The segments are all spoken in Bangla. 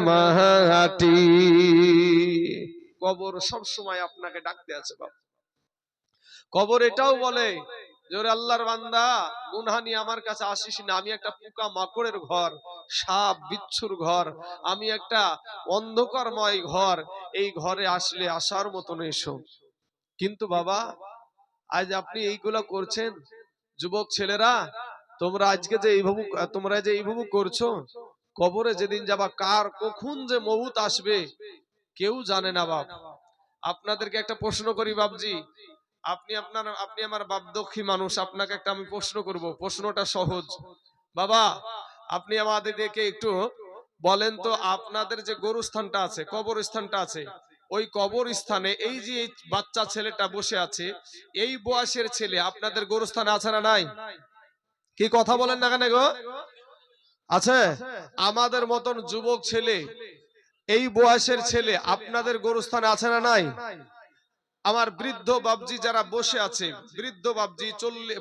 মাটি। কবর সব সময় আপনাকে ডাকতে আছে বাবা। কবর এটাও বলে যে ওরে আল্লাহর বান্দা, গুনাহ নিয়ে আমার কাছে আসিস না, আমি একটা পোকা মাকড়ের ঘর, সাপ বিচ্ছুর ঘর, আমি একটা অন্ধকারময় ঘর, এই ঘরে আসলে আসার মতন এসো। কিন্তু বাবা আজ আপনি এইগুলা করছেন, যুবক ছেলেরা, তোমরা আজকে যে এইভাবে করছো, কবরে যেদিন যাবা কার কখন যে মউত আসবে কেউ জানে না বাপ। আপনাদেরকে একটা প্রশ্ন করি বাপজি, আপনি আমার বাপদক্ষী মানুষ, আপনাকে একটা আমি প্রশ্ন করব, প্রশ্নটা সহজ। বাবা আপনি আমাদেরকে একটু বলেন তো, আপনাদের যে গরুস্থানটা আছে, কবরস্থানটা আছে, ওই কবরস্থানে এই যে বাচ্চা ছেলেটা বসে আছে, এই বয়সের ছেলে আপনাদের গরুস্থানে আছে না নাই? কি কথা বলেন না কেন গো? আছে। আমাদের মতন যুবক ছেলে, এই বয়সের ছেলে আপনাদের গরুস্থানে আছে না নাই? আমার বৃদ্ধ বাবজি যারা বসে আছে, বৃদ্ধ বাবজি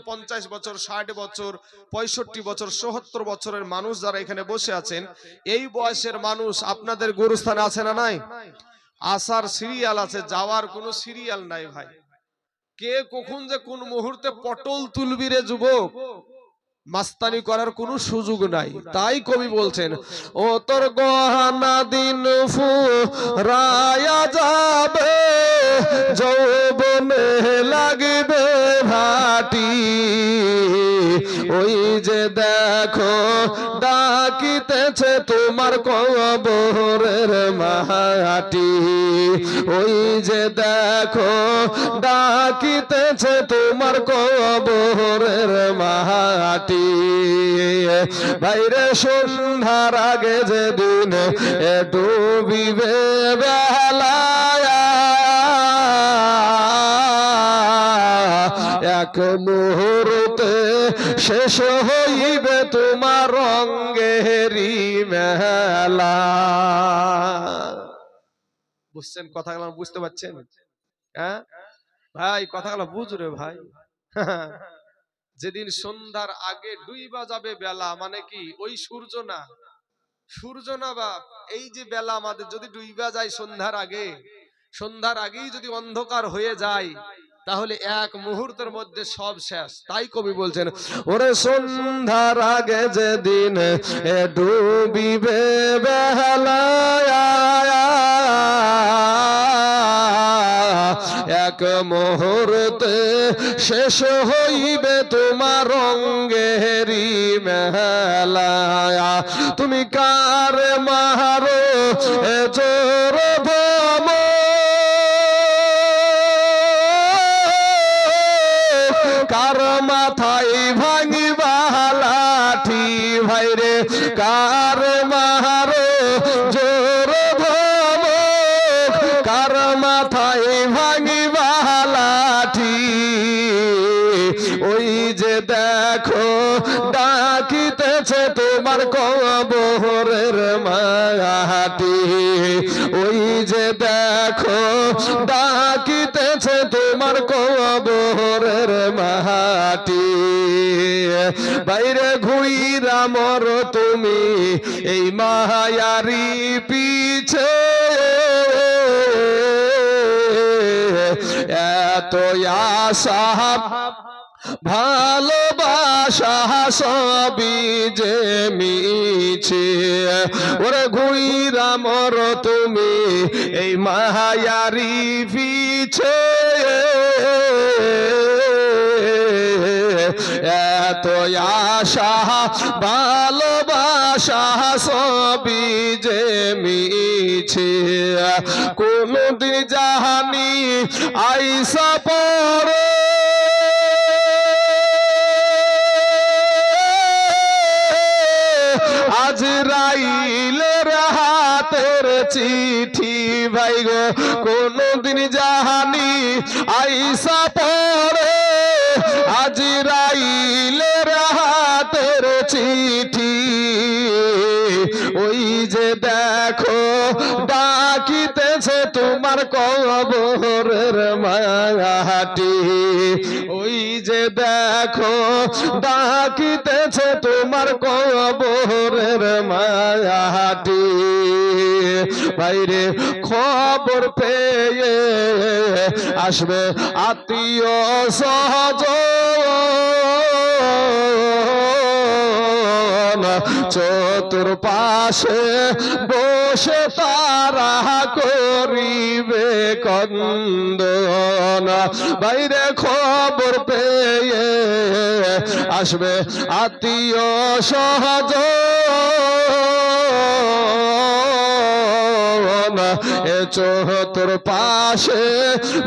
50 বছর, 60 বছর, 65 বছর, 77 বছরের মানুষ যারা এখানে বসে আছেন, এই বয়সের মানুষ আপনাদের গরুস্থানে আছে না নাই? আসার সিরিয়াল আছে, যাওয়ার কোনো সিরিয়াল নাই ভাই। কে কখন যে কোন মুহূর্তে পটল তুলবি রে যুবক, মাস্তানি করার কোনো সুযোগ নাই। তাই কবি বলছেন, ও তোর গহনা দিন ফুরায়া যাবে, যৌবনে লাগবে ভাটি, ওই যে দেখো ডাকিতেছে তোমার কবরের মাটি, ওই যে দেখো ডাকিতেছে তোমার কবরের মাটি। বাইরে সন্ধ্যার আগে যেদিন ডুবিবে বেলা, এক মুহূর্তে শেষ হইবে তোমার রঙ্গেরি মেলা। বুঝছেন কথাগুলো? বুঝতে পারছেন? হ্যাঁ ভাই, কথাগুলো বুঝরে ভাই। যেদিন সন্ধ্যার আগে ডুইবা যাবে বেলা, মানে কি ওই সূর্য না, সূর্য না বাপ, এই যে বেলা আমাদের যদি ডুইবা যায় সন্ধ্যার আগে, সন্ধ্যার আগেই যদি অন্ধকার হয়ে যায়, তাহলে এক মুহূর্তের মধ্যে সব শেষ। তাই কবি বলছেন, ওরে সন্ধ্যার আগে যেদিন ডুবিবে বেলা, এক মুহূর্তে শেষ হইবে তোমার রঙ্গেরি মেলা। তুমি কার মারো জোর ভম, কার মাথায় ভাঙিবা লাঠি, ভাইরে কার মারো জোর ভম, কার মাথায় ভাঙিবা লাঠি, ওই যে দেখো ডাকিতেছে তোমার কবরের মাটি, ওই যে দেখো ডাকিতেছে তোমার কবরের মাটি। বাইরে ঘুইরা মর তুমি এই মায়ারি পিছে, এত আশা ভালোবাসা সবই যে মিছে, ওরে ঘুইরা মর তুমি এই মায়ারি পিছে, এত আশা ভালোবাসা সবই যে মিছে, কোনদিন জাহানি আইসা পড়ে, আজরাইলের হাতের চিঠি, ভাই গো কোনদিন জাহানি আইসা পড়ে, আজরাইলের হাতের চিঠি, ওই যে দেখো ডাকিতেছে তোমার কবরের মাটি, ওই যে দেখো ডাকিতেছে তোমার কবরের মাটি। বাইরে খবর পেয়ে আসবে আত্মীয় স্বজন, চতুর্পাশে বসে তারা করিবে কন্দন। বাইরে খবর পেয়ে আসবে আত্মীয় স্বজন, এ চতুর্পাশে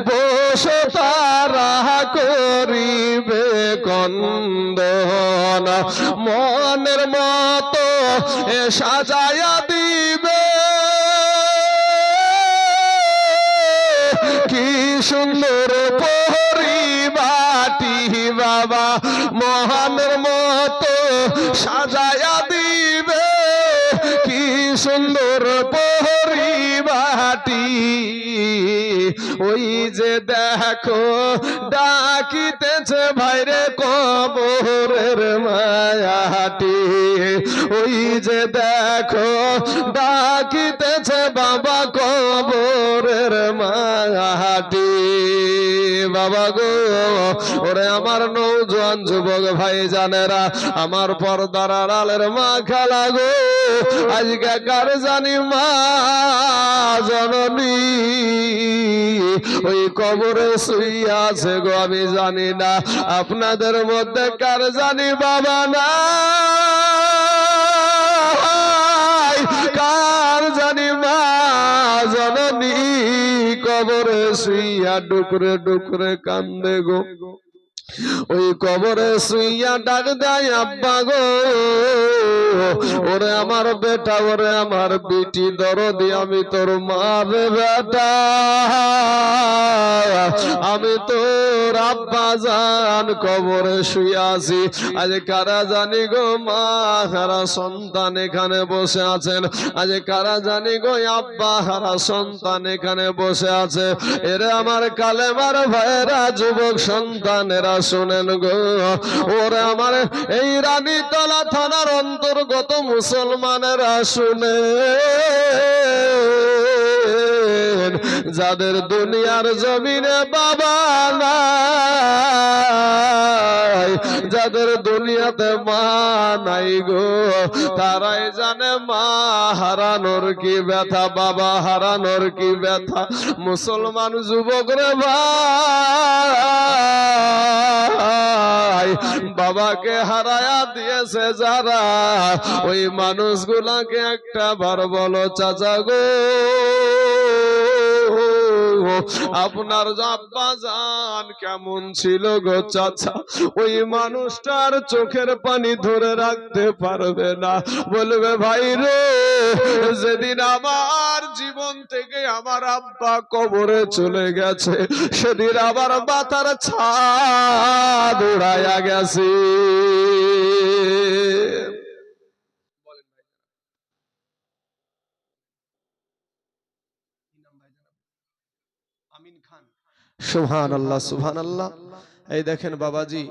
বসে তারা করিবে কন্দন। মনের মতো এ সাজায়া দিবে কি সুন্দর পরিবাটি বাবা, মহানের মতো সাজায়া দিবে কি সুন্দর পরিবাটি। ওই যে দেখো ডাকিতেছে ভাইরে কবরের মায়াটি, ওই যে দেখো ডাকিতেছে বাবা কবরের মায়াটি। বাবা গো, ওরে আমার নৌজওয়ান যুবক ভাই জানেরা, আমার পর্দার আড়ালের মা খালা গো, আজকে কার জানি মা জননী ওই কবরে শুইয়া আছে গো, আমি জানি না। আপনাদের মধ্যে কার জানি বাবা না, কার জানি মা জননী কবরে শুইয়া ডুকরে ডুকরে কান্দে গো। ওই কবরে শুইয়া ডাক দেয় আব্বা গো, ওরে আমার বেটা, ওরে আমার বিটি দরদি, আমি তোর মার বেটা, আমি তোর আব্বা জান কবরে শুয়ে আছি। আজ কারা জানি গো মা হারা সন্তান এখানে বসে আছেন, আজ কারা জানি গো আব্বা হারা সন্তান এখানে বসে আছে। এরে আমার কালেমার ভাইরা যুবক সন্তানেরা শুনেন গো, ওরে আমার এই রানীতলা থানার অন্তর্গত মুসলমানেরা শুনে, যাদের দুনিয়ার জমিনে বাবা নাই, যাদের দুনিয়াতে মা নাই গো, তারাই জানে মা হারানোর কি ব্যথা, বাবা হারানোর কি ব্যথা। মুসলমান যুবক রে ভাই, বাবাকে হারায়া দিয়েছে যারা, ওই মানুষগুলাকে একটা বার বলো চাচা গো, আপনার আব্বা জান কেমন ছিল গো চাচা। ওই মানুষটার চোখের পানি ধরে রাখতে পারবে না, বলবে ভাই রে, যেদিন আমার জীবন থেকে আমার আব্বা কবরে চলে গেছে, সেদিন আবার মাথার ছাদ উড়াইয়া গেছে। সুবহানাল্লাহ সুবহানাল্লাহ। এই দেখেন বাবাজি,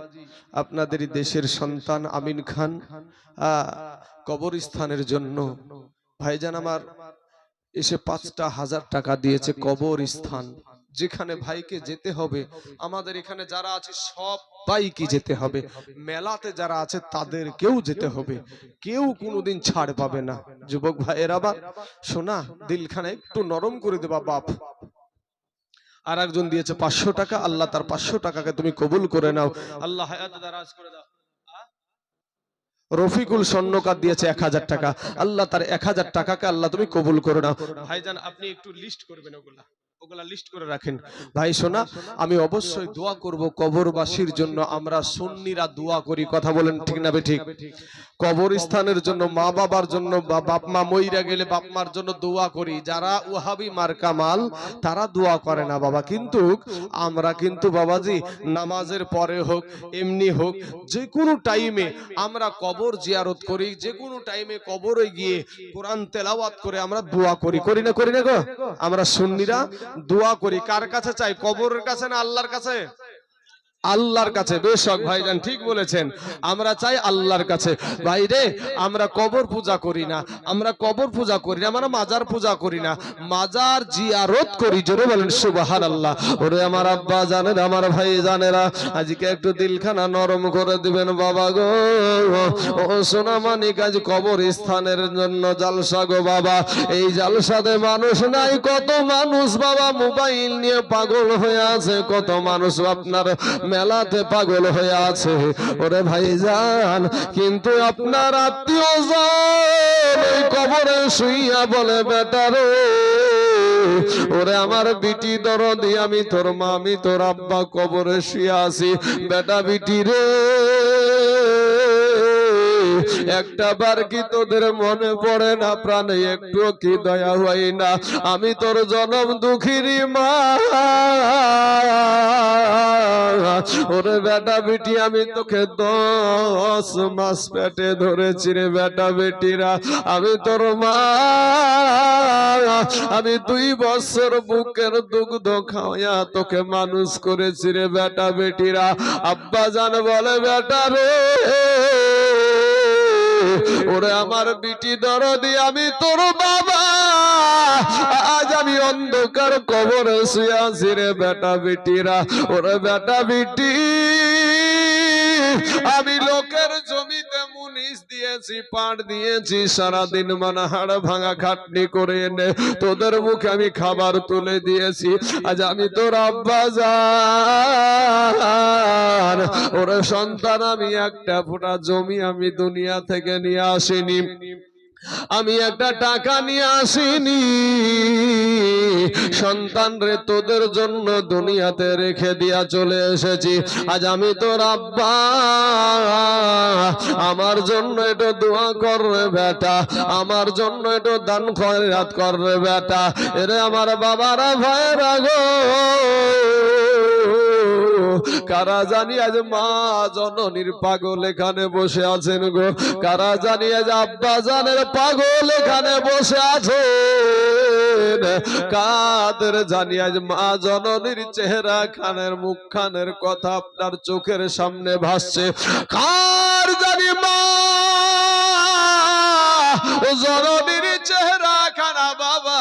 আপনাদের দেশের সন্তান আমিন খান কবরস্থানের জন্য ভাইজান আমার এসে ৫,০০০ টাকা দিয়েছে। কবরস্থান যেখানে ভাইকে যেতে হবে, আমাদের এখানে যারা আছে সবাইকে যেতে হবে, মেলাতে যারা আছে তাদেরকেও যেতে হবে, কেউ কোনোদিন ছাড় পাবে না। যুবক ভাইয়েরা বা শোনা, দিলখানে একটু নরম করে দেবা বাপ। আর একজন দিয়েছে ৫০০ টাকা, আল্লাহ তার ৫০০ টাকাকে তুমি কবুল করে নাও, আল্লাহ হায়াত দারাজ করে দাও। রফিকুল স্বর্ণকার দিয়েছে ১০০০ টাকা, আল্লাহ তার ১০০০ টাকাকে আল্লাহ তুমি কবুল করে নাও। ভাইজান আপনি একটু লিস্ট করবেন ওগুলা, ওগুলা লিস্ট করে রাখেন। ভাই শোনা, আমি অবশ্যই দোয়া করব কবরবাসীর জন্য। আমরা সুন্নিরা দোয়া করি, কথা বলেন ঠিক না বেঠিক? কবরস্থানের জন্য, মা বাবার জন্য, বাপ মা মইরা গেলে বাপ মার জন্য দোয়া করি। যারা ওয়াহাবি মার্কা মাল তারা দোয়া করে না বাবা, কিন্তু আমরা কিন্তু বাবাজি নামাজের পরে হোক এমনি হোক যে কোনো টাইমে আমরা কবর জিয়ারত করি, যে কোনো টাইমে কবরে গিয়ে কোরআন তেলাওয়াত করে আমরা দোয়া করি, করি না গো? আমরা সুন্নিরা দোয়া করি কার কাছে চাই? কবরের কাছে না আল্লাহর কাছে? আল্লাহর কাছে। বেশক ভাইজান ঠিক বলেছেন, আমরা চাই আল্লাহর কাছে। ভাই রে, আমরা কবর পূজা করি না, আমরা কবর পূজা করি না, আমরা মাজার পূজা করি না, মাজার জিয়ারত করি। জোরে বলেন সুবহানাল্লাহ। ওরে আমার আব্বা জানেন, আমার ভাই জানেরা, আজকে একটু দিলখানা নরম করে দিবেন বাবা গো। ও সোনা মানিক, আজ কবর স্থানের জন্য জালসা গো বাবা। এই জালসাতে মানুষ নাই, কত মানুষ বাবা মোবাইল নিয়ে পাগল হয়ে আছে, কত মানুষ আপনার মেলাতে পাগল হয়ে আছে। ওরে ভাইজান, কিন্তু আপনার আত্মীয়জন এই কবরে শুইয়া বলে বেটারে, ওরে আমার বিটি দরদি, আমি তোর মা, আমি তোর আব্বা কবরে শুয়ে আছি। বেটা বিটি রে, একটা বার কি তোদের মনে পড়ে না? প্রাণে একটু কি দয়া হয় না? আমি তোর জনম দুঃখিনী মা। ওরে বেটা বেটি, আমি তোকে 10 মাস পেটে ধরেছি রে বেটা বেটিরা, আমি তোর মা। আমি 2 বছর বুকের দুগ্ধ খাওয়া তোকে মানুষ করেছি রে বেটা বেটিরা। আব্বা জান বলে বেটা রে, ওরে আমার বিটি দরদি, আমি তোর বাবা, আজ আমি অন্ধকার কবরে শুয়ে আছি রে বেটা বেটিরা। ওরে বেটা বেটি, আমি লোকের জমিতে মুনিশ দিয়েছি, পাট দিয়েছি, সারাদিন মানে হাড় ভাঙা খাটনি করে এনে তোদের মুখে আমি খাবার তুলে দিয়েছি। আজ আমি তোর আব্বা জান, ওরে সন্তান, আমি একটা ফোঁটা জমি আমি দুনিয়া থেকে নিয়ে আসিনি, আমি একটা টাকা নিয়ে আসিনি। সন্তান রে, তোদের জন্য দুনিয়াতে রেখে দিয়া চলে এসেছি। আজ আমি তোর আব্বা, আমার জন্য একটু দোয়া কর রে বেটা, আমার জন্য একটু দান খয়রাত কর রে বেটা। এরে আমার বাবারা ভাইরা গো, কারা জানি আজ মা জননীর পাগল এখানে বসে আছেন গো, কারা জানি আজ আব্বা জানের পাগল এখানে বসে আছেন, কাদের জানি আজ মা জননীর চেহারা খানের মুখ খানের কথা আপনার চোখের সামনে ভাসছে, কার জানি মা জননীর চেহারা খানা বাবা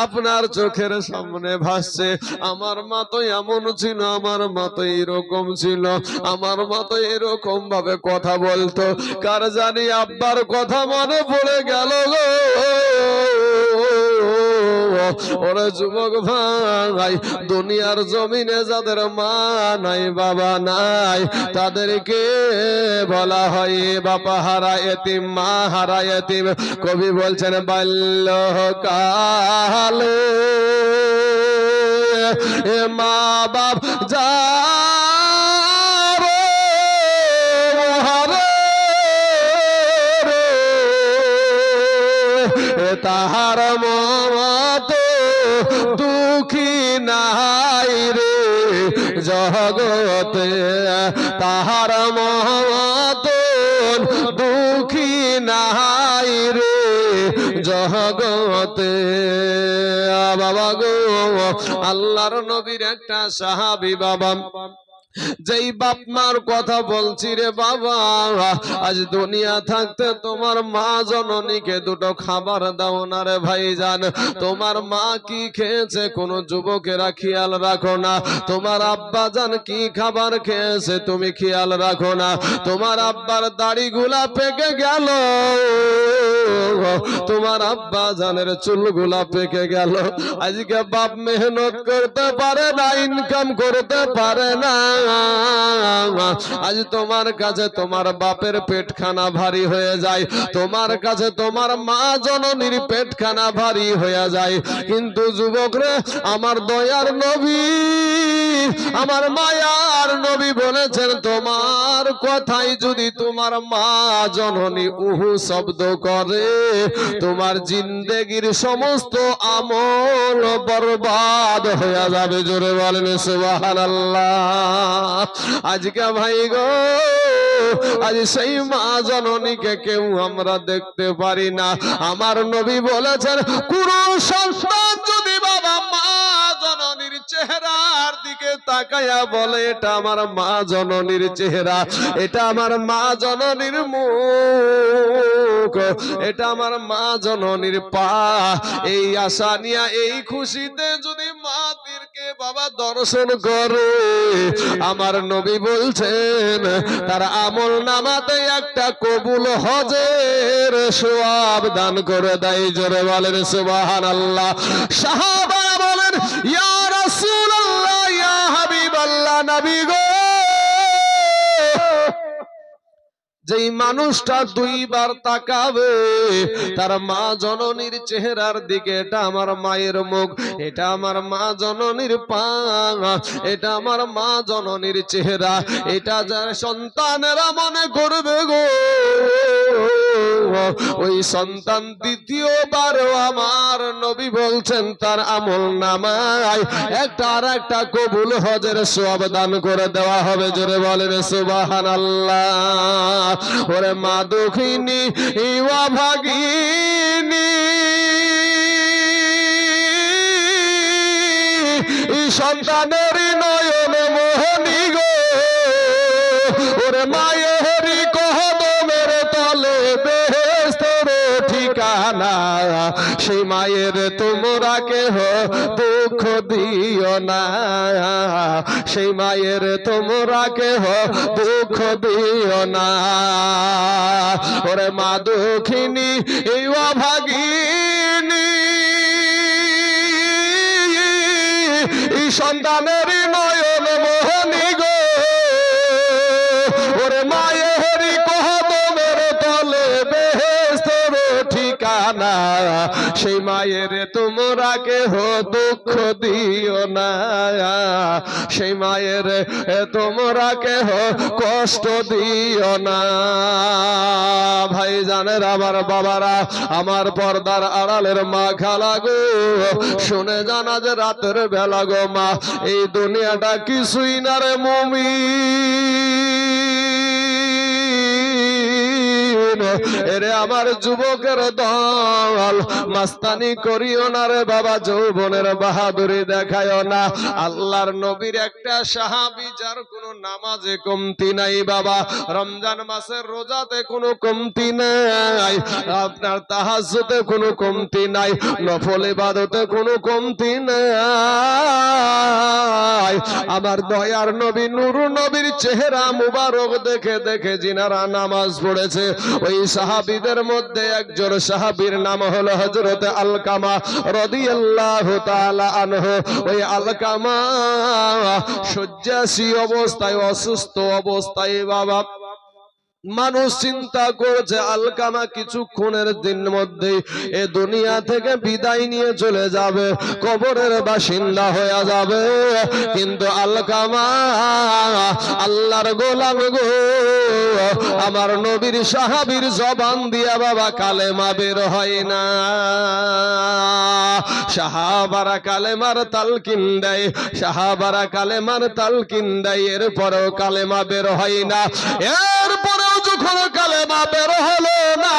আপনার চোখের সামনে ভাসছে। আমার মা তো এমন ছিল, আমার মা তো এরকম ছিল, আমার মা তো এরকম ভাবে কথা বলতো। কার জানি আব্বার কথা মনে পড়ে গেল গো। ওরে যুবক ভাই, দুনিয়ার জমিনে যাদের মা নাই বাবা নাই, তাদেরকে বলা হয় বাবা হারা এতিম, মা হারা এতিম। কবি বলছেন বাল্যকালে এ মা বাপ যারে হারে তাহার মতো দুঃখী নাই রে জগতে, তাহার মতো দুঃখী নাই রে জগতে। বাবা গো, আল্লাহর নবীর একটা সাহাবী বাবা, যেই বাপ মার কথা বলছি রে বাবা, আজ দুনিয়া থাকতে তোমার মা জননীকে দুটো খাবার দাও না রে ভাইজান। তোমার মা কি খেয়েছে কোন যুবকেরা খেয়াল রাখো না, তোমার আব্বা জান কি খাবার খেয়েছে তুমি খেয়াল রাখো না। তোমার আব্বার দাড়িগুলা পেকে গেল, তোমার আব্বা জানের চুলগুলা পেকে গেল। আজকে বাপ মেহনত করতে পারে না, ইনকাম করতে পারে না, আজ তোমার কাছে তোমার বাপের পেটখানা ভারী হয়ে যায়, তোমার কাছে তোমার মা জননীর পেটখানা ভারী হয়ে যায়, কিন্তু যুবকরে আমার দয়ার নবী আমার মায়ার নবী বলেছেন তোমার কথাই যদি তোমার মা জননী উহু শব্দ করে তোমার জিন্দেগির সমস্ত আমল বরবাদ হয়ে যাবে। জোরে বলেন সুবহানাল্লাহ। আজকে ভাই গো আজ সেই মা জননীকে কেউ আমরা দেখতে পারি না। আমার নবী বলেছেন কোন সন্তান যদি বাবা মা জননীর চেহারার দিকে তাকায়া বলে এটা আমার মা জননীর চেহারা, এটা আমার মা জননীর মুখ, এটা আমার মা জননীর পা, এই আশা নিয়ে এই খুশিতে যদি মাদেরকে বাবা দর্শন করে আমার নবী বলছেন তার আমল নামাতে একটা কবুল হজের সওয়াব দান করে দেয়। জোরে বলেন সুবহানাল্লাহ। সাহাবারা বলেন ইয়া রাসূলুল্লাহ ইয়া হাবিবাল্লাহ, নবী গো যেই মানুষটা দুইবার তাকাবে তার মা জননীর চেহারার দিকে, এটা আমার মায়ের মুখ, এটা আমার মা জননীর পা, এটা আমার মা জননীর চেহারা, এটা যার সন্তানেরা মনে করবে গো ওই সন্তান দ্বিতীয়বারও আমার নবী বলছেন তার আমল নামায় একটা আর একটা কবুল হজের সওয়াব দান করে দেওয়া হবে। জোরে বলেন সুবহানাল্লাহ। ওরে মা দুঃখিনী ইওয়া ভাগিনী সন্তানের নয়ন মোহনী গো, ওরে মায়েরই কদমের তলে বেহেশতের ঠিকানা, সেই মায়ের তোমরা কেহ দুঃখ দিও না, সেই মায়ের তোমরা কেহ দুঃখ দিও না। ওরে মা দুঃখিনী এই অভাগিনী সন্তানের নয়ন মোহনী গো, ওরে মায়ের কদমের তলে বেহেশতের ঠিকানা, সেই মায়ের তোমরা কেহ দুঃখ দিও না, সেই মায়ের তোমরা কেহ কষ্ট দিও না। ভাই জানের আমার বাবারা, আমার পর্দার আড়ালের মা খালা গো, শুনে জানা যে রাতের বেলা গো মা এই দুনিয়াটা কিছুই না রে মুমিন, এরে আমার যুবকের দল মাস্তানি করিও না রে বাবা, যৌবনের বাহাদুরি দেখায় না। আল্লাহর নবীর একটা সাহাবী যার কোনো নামাজে কমতি নাই বাবা, রমজান মাসের রোজাতে কোনো কমতি নাই, আপনার তাহাজ্জুদে কোনো কমতি নাই, নফল ইবাদতে কোনো কমতি নাই। আমার দয়ার নবী নূর নবীর চেহারা মুবারক দেখে দেখে জিনারা নামাজ পড়েছে, ওই সাহাবীদের মধ্যে একজন সাহাবীর নাম হলো হযরত আলকামা রাদিয়াল্লাহু তাআলা আনহু। ওই আলকামা শয্যাশী অবস্থায়, অসুস্থ অবস্থায় বাবা, মানুষ চিন্তা করছে আলকামা কিছুক্ষণের দিন মধ্যেই এ দুনিয়া থেকে বিদায় নিয়ে চলে যাবে, কবরের বাসিন্দা হয়ে যাবে, কিন্তু আলকামা আল্লাহর গোলাম গো, আমার নবীর সাহাবীর জবান দিয়া বাবা কালেমা বের হয় না। সাহাবারা কালেমার তালকিন দেয়, সাহাবারা কালেমার তালকিন দেয়, এরপরেও কালেমা বের হয় না। এরপরেও যখন কালেমা বের হলো না,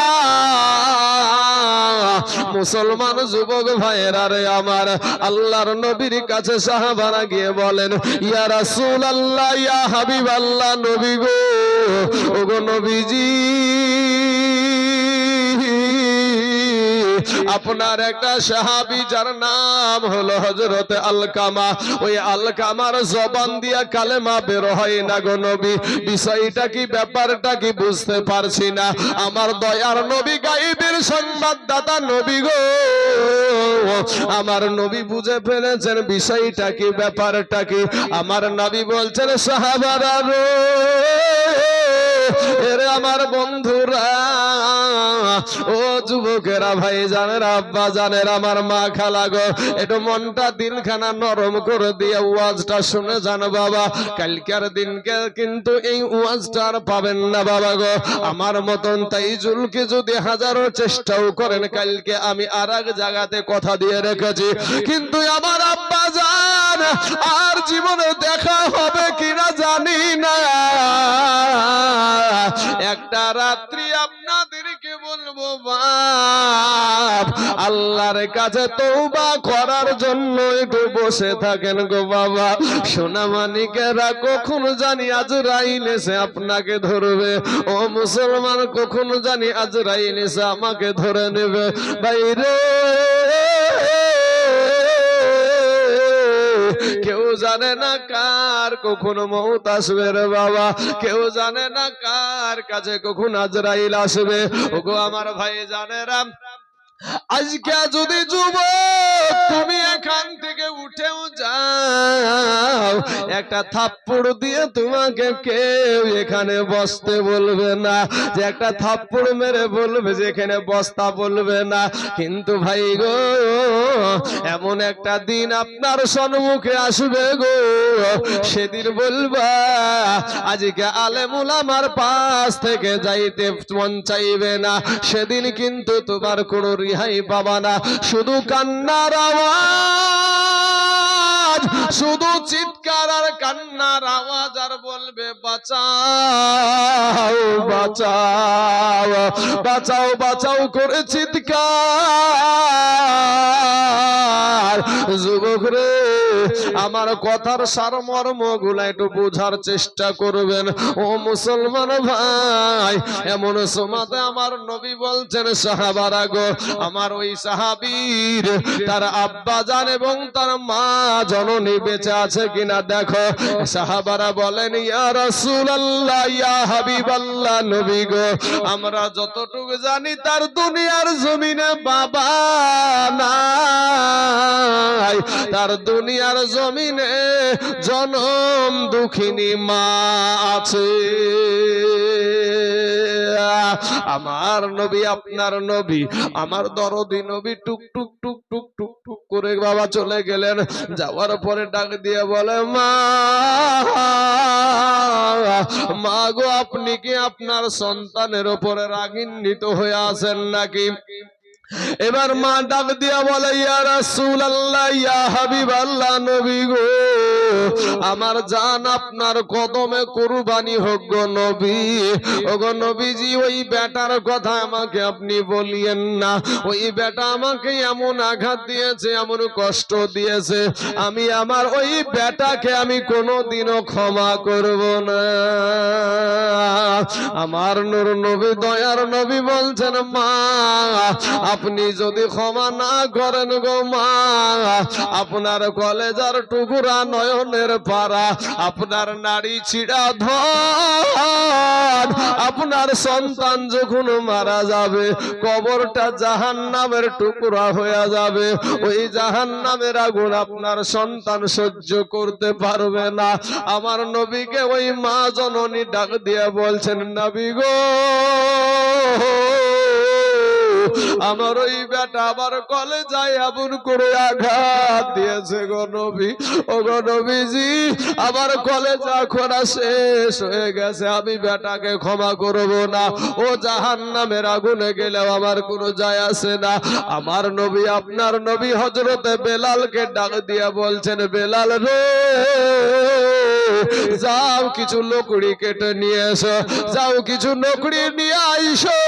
মুসলমান যুবক ভাইয়েরা রে আমার, আল্লাহর নবীর কাছে সাহাবারা গিয়ে বলেন ইয়া রাসূলুল্লাহ ইয়া হাবিবাল্লাহ, নবী গো, ওগো নবীজি, আপনার একটা সাহাবী যার নাম হলো হযরত আলকামা, ওই আলকামার জবান দিয়া কালেমা বের হয় না গো নবী, বিষয়টা কি, ব্যাপারটা কি বুঝতে পারছি না। আমার দয়ার নবী গায়েবের সংবাদদাতা নবী গো, আমার নবী বুঝে ফেলেছেন বিষয়টা কি, ব্যাপারটা কি। আমার নবী বলছেন সাহাবারা রে, এরে আমার বন্ধুরা, ও যুবকেরা, ভাই জানেরা, আব্বা জানেরা, আমার মা খালা গো, একটু মনটা দিলখানা নরম করে দিয়ে ওয়াজটা শুনে যান বাবা। কালকের দিনকে কিন্তু এই ওয়াজটা আর পাবেন না বাবা গো। আমার মতন তাইজুলকে যদি হাজারো চেষ্টাও করেন, কালকে আমি আর এক জায়গাতে কথা দিয়ে রেখেছি, কিন্তু আমার আব্বা জান আর জীবনে দেখা হবে কিনা জানি না। একটা রাত্রি আপনাদেরকে বলবো বাপ, আল্লাহর কাছে তওবা করার জন্য একটু বসে থাকেন গো বাবা। সোনা মানিকেরা, কখন জানি আজরাইল এসে আপনাকে ধরবে। ও মুসলমান, কখন জানি আজরাইল এসে আমাকে ধরে নেবে। বাইরে কেউ জানে না কার কখন মউত আসবে রে বাবা, কেউ জানে না কার কাছে কখন আজরাইল আসবে। ওগো আমার ভাই জানেরা, আজকে যদি যুবক তুমি এখান থেকে উঠেও যাও, একটা থাপ্পড় দিয়ে তোমাকে কেউ এখানে বসতে বলবে না, যে একটা থাপ্পড় মেরে বলবে যে এখানে বসতা বলবে না। কিন্তু ভাই গো, এমন একটা দিন আপনার সম্মুখে আসবে গো, সেদিন বলবা আজকে আলেমুল আমার পাশ থেকে যাইতে মন চাইবে না। সেদিন কিন্তু তোমার কোনো রিহাই পাবা না, শুধু কান্নার আওয়াজ, শুধু চিৎকার আর কান্নার আওয়াজ, আর বলবে বাঁচাও বাঁচাও বাঁচাও বাঁচাও করে চিৎকার। যুবক রে, আমার কথার সারমর্ম গুলা একটু বোঝার চেষ্টা করবেন ও মুসলমান ভাই। এমন সময়তে আমার নবী বলছেন সাহাবারা গো, আমার ওই সাহাবীর তার আব্বা জান এবং তার মা জননী বেঁচে আছে কিনা দেখো। সাহাবারা বলেন ইয়া রাসূলুল্লাহ, ইয়া হাবিবাল্লাহ, নবী গো, আমরা যতটুকু জানি তার দুনিয়ার জমিনে বাবা নাই, তার দুনিয়ার জমিনে জনম দুঃখিনী মা আছে। আমার নবী, আপনার নবী, আমার দরদি নবী টুক টুক টুক টুক টুক টুক করে বাবা চলে গেলেন। যাওয়ার পরে ডাক দিয়ে বলে মা, মা গো, আপনি কি আপনার সন্তানের উপরে রাগান্বিত হয়ে আছেন নাকি? এবার মা ডাক দিয়া বলে ইয়া রাসূলুল্লাহ, ইয়া হাবিবাল্লাহ, নবী গো, আমার জান আপনার কদমে কুরবানি হোক গো নবী। ওগো নবীজি, ওই বেটার কথা আমাকে আপনি বলিয়েন না। ওই বেটা আমাকে এমন আঘাত দিয়েছে, এমন কষ্ট দিয়েছে, আমি আমার ওই বেটাকে আমি কোনোদিনও ক্ষমা করব না। আমার নূর নবী, দয়ার নবী বলছেন মা, আপনি যদি ক্ষমা না করেন গো মা, আপনার কলেজার টুকরা, নয়নের পারা, আপনার নাড়ি ছিড়া ধন, আপনার সন্তান যখন মারা যাবে, কবরটা জাহান্নামের টুকরা হয়ে যাবে। ওই জাহান্নামের আগুন আপনার সন্তান সহ্য করতে পারবে না। আমার নবীকে ওই মা জননী ডাক দিয়ে বলছেন নবী গো, আমার ওই বেটা আবার কলেজায় এমন করে আঘাত দিয়েছে গো নবী। ও গো নবীজি, আবার কলেজা খোরা শেষ হয়ে গেছে, আমি বেটাকে ক্ষমা করব না। ও জাহান্নামের আগুনে গেলেও আমার কোনো যায় আসে না। আমার নবী, আপনার নবী হযরতে বেলালকে ডাক দিয়া বলছেন বেলাল রে, যাও কিছু লকড়ি কেটে নিয়ে এসো, যাও কিছু লকড়ি নিয়ে আইসো,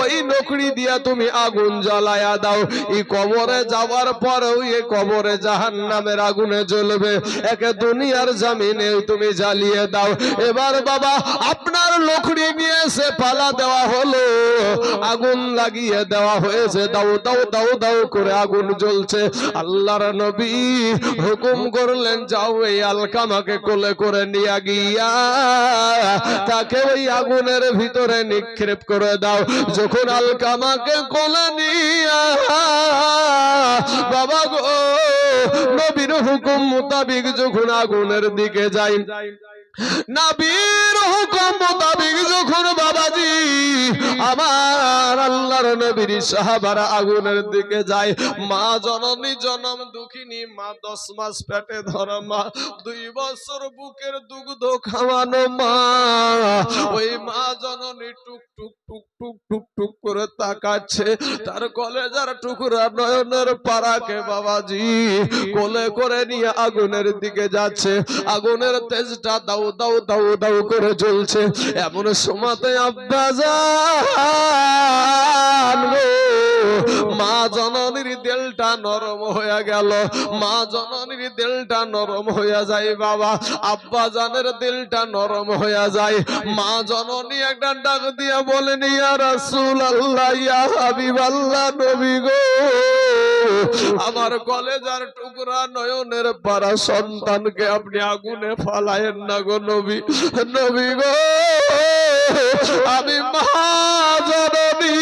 ওই লকড়ি দিয়া তুমি আগুন জ্বালায়া দাও। এই কবরে যাওয়ার পরেও এই কবরে জাহান্নামের আগুনে জ্বলবে, একে দুনিয়ার জমিনে তুমি জ্বালিয়ে দাও। এবার বাবা আপনার লকড়ি নিয়ে এসে পালা দেওয়া হলো, আগুন লাগিয়ে দেওয়া হয়েছে, দাও দাও দাও দাও করে আগুন জ্বলছে। আল্লাহর নবী হুকুম করলেন, যাও এই আলকামাকে কোলে করে নিয়ে গিয়া তাকে ওই আগুনের ভিতরে নিক্ষেপ করে দাও। যখন আলকামাকে কোলে নিয়া বাবা গো নবীর হুকুম মোতাবেক যখন আগুনের দিকে যাই, নবীর হুকুম মোতাবেক যখন বাবাজি আমার আল্লাহর নবীর সাহাবারা আগুনের দিকে যায়, মা জননী জনম দুঃখিনী মা 10 মাস পেটে ধরা মা, 2 বছর বুকের দুগ্ধ খাওয়ানো মা, ওই মা জননী টুক টুক টুক টুক টুক টুক করে তাকাচ্ছে, তার কলেজার টুকরা নয়নের পারাকে বাবাজি কোলে করে নিয়ে আগুনের দিকে যাচ্ছে। আগুনের তেজটা দাউ দাউ দাউ দাউ করে জ্বলছে। এমন সময়তে আব্বাজান গো মা জননীর দিলটা নরম হয়ে গেল, মা জননীর দিলটা নরম হয়ে যায় বাবা, আব্বা জানের দিলটা নরম হয়ে যায়। মা জননী একটা ডাক দিয়ে বলেন, ইয়া রাসূলুল্লাহ ইয়া হাবিবাল্লাহ নবী গো, আমার কলেজার টুকরা নয়নের পারা সন্তানকে আপনি আগুনে ফালায়েন না গো নবী, নবী গো আমি মা জননী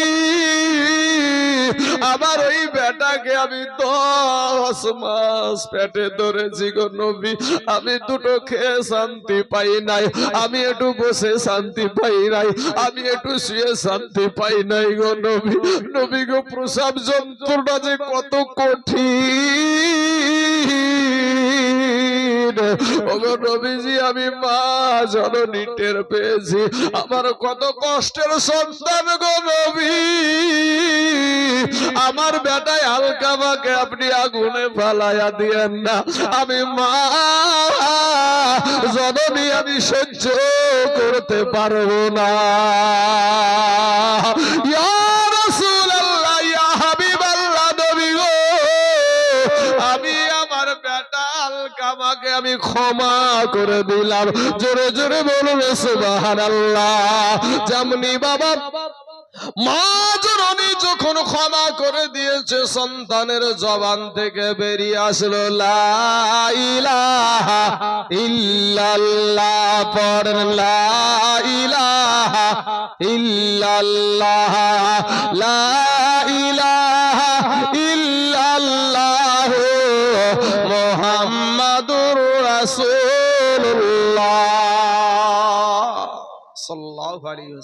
আমার ওই বেটাকে আমি 10 মাস পেটে ধরেছি গো নবী, আমি দুটো খেয়ে শান্তি পাই নাই, আমি একটু বসে শান্তি পাই নাই, আমি একটু শুয়ে শান্তি পাই নাই গো নবী, নবী গো প্রসব যন্ত্রণা যে কত কঠিন ওগো নবীজি, আমি মা জননী টের পেয়েছি আমার কত কষ্টের সন্তান গো নবী, আমার বেটায় আলকামাকে আপনি আগুনে ফালাইয়া দিয়েন না, আমি মা জননী আমি সহ্য করতে পারবো না। ইয়া রাসূলুল্লাহ ইয়া হাবিবাল্লাহ নবী গো, আমি আমার বেটা আলকামাকে আমি ক্ষমা করে দিলাম, জোরে জোরে বলুন সুবহানাল্লাহ। যেমনি বাবা মা জননী যখন ক্ষমা করে দিয়েছে, সন্তানের জবান থেকে বেরিয়ে আসলো লা ইলাহা ইল্লাল্লাহ, পড়েন লা ইলাহা ইল্লাল্লাহ, লা ইলাহা ইল্লাল্লাহ মুহাম্মাদুর রাসূলুল্লাহ সাল্লাল্লাহু আলাইহি ওয়াসাল্লাম।